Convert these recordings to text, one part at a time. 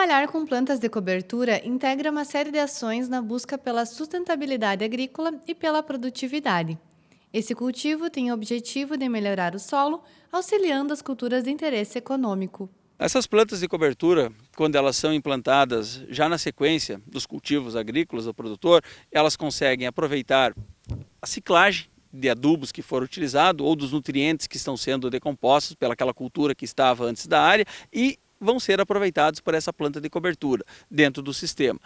Trabalhar com plantas de cobertura integra uma série de ações na busca pela sustentabilidade agrícola e pela produtividade. Esse cultivo tem o objetivo de melhorar o solo, auxiliando as culturas de interesse econômico. Essas plantas de cobertura, quando elas são implantadas já na sequência dos cultivos agrícolas do produtor, elas conseguem aproveitar a ciclagem de adubos que foram utilizados ou dos nutrientes que estão sendo decompostos pelaquela cultura que estava antes da área e vão ser aproveitados por essa planta de cobertura dentro do sistema.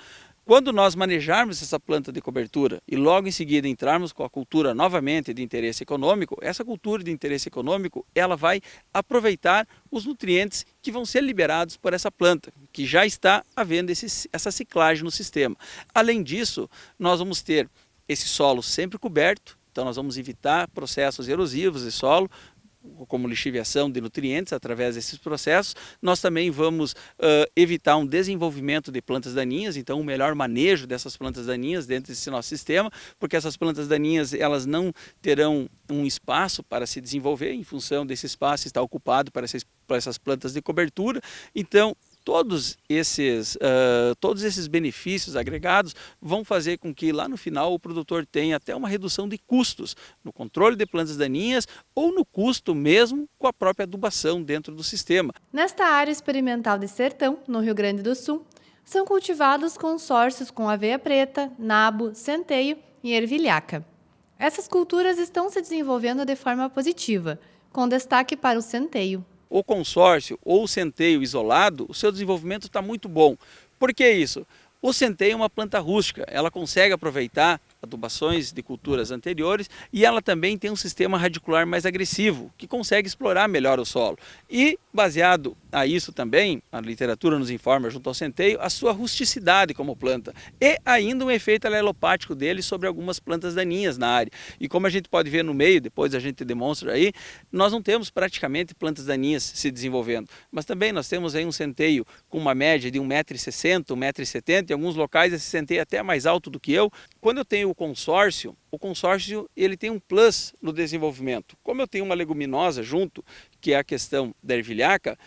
Quando nós manejarmos essa planta de cobertura e logo em seguida entrarmos com a cultura novamente de interesse econômico, essa cultura de interesse econômico ela vai aproveitar os nutrientes que vão ser liberados por essa planta, que já está havendo essa ciclagem no sistema. Além disso, nós vamos ter esse solo sempre coberto, então nós vamos evitar processos erosivos de solo, como lixiviação de nutrientes através desses processos. Nós também vamos evitar um desenvolvimento de plantas daninhas, então um melhor manejo dessas plantas daninhas dentro desse nosso sistema, porque essas plantas daninhas elas não terão um espaço para se desenvolver em função desse espaço estar ocupado para essas plantas de cobertura. Então todos esses benefícios agregados vão fazer com que lá no final o produtor tenha até uma redução de custos no controle de plantas daninhas ou no custo mesmo com a própria adubação dentro do sistema. Nesta área experimental de Sertão, no Rio Grande do Sul, são cultivados consórcios com aveia preta, nabo, centeio e ervilhaca. Essas culturas estão se desenvolvendo de forma positiva, com destaque para o centeio. O consórcio ou o centeio isolado, o seu desenvolvimento está muito bom. Por que isso? O centeio é uma planta rústica, ela consegue aproveitar adubações de culturas anteriores e ela também tem um sistema radicular mais agressivo, que consegue explorar melhor o solo. E, baseado a isso também, a literatura nos informa junto ao centeio, a sua rusticidade como planta e ainda um efeito alelopático dele sobre algumas plantas daninhas na área. E como a gente pode ver no meio, depois a gente demonstra aí, nós não temos praticamente plantas daninhas se desenvolvendo, mas também nós temos aí um centeio com uma média de 1,60 m, 1,70 m, em alguns locais esse centeio é até mais alto do que eu. Quando eu tenho o consórcio ele tem um plus no desenvolvimento. Como eu tenho uma leguminosa junto, que é a questão da ervilhaca,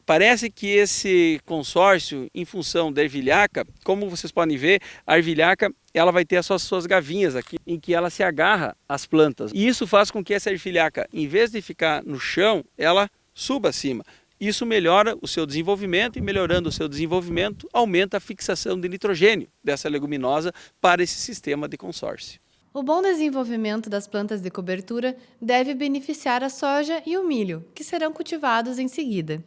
parece que esse consórcio, em função da ervilhaca, como vocês podem ver, a ervilhaca ela vai ter as suas gavinhas aqui, em que ela se agarra às plantas. E isso faz com que essa ervilhaca, em vez de ficar no chão, ela suba acima. Isso melhora o seu desenvolvimento e melhorando o seu desenvolvimento, aumenta a fixação de nitrogênio dessa leguminosa para esse sistema de consórcio. O bom desenvolvimento das plantas de cobertura deve beneficiar a soja e o milho, que serão cultivados em seguida.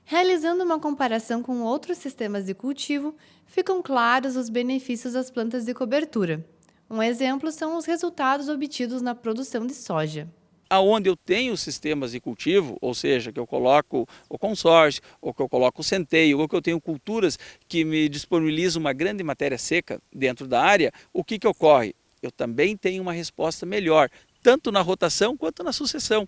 Realizando uma comparação com outros sistemas de cultivo, ficam claros os benefícios das plantas de cobertura. Um exemplo são os resultados obtidos na produção de soja. Aonde eu tenho sistemas de cultivo, ou seja, que eu coloco o consórcio, ou que eu coloco o centeio, ou que eu tenho culturas que me disponibilizam uma grande matéria seca dentro da área, o que ocorre? Eu também tenho uma resposta melhor, tanto na rotação quanto na sucessão.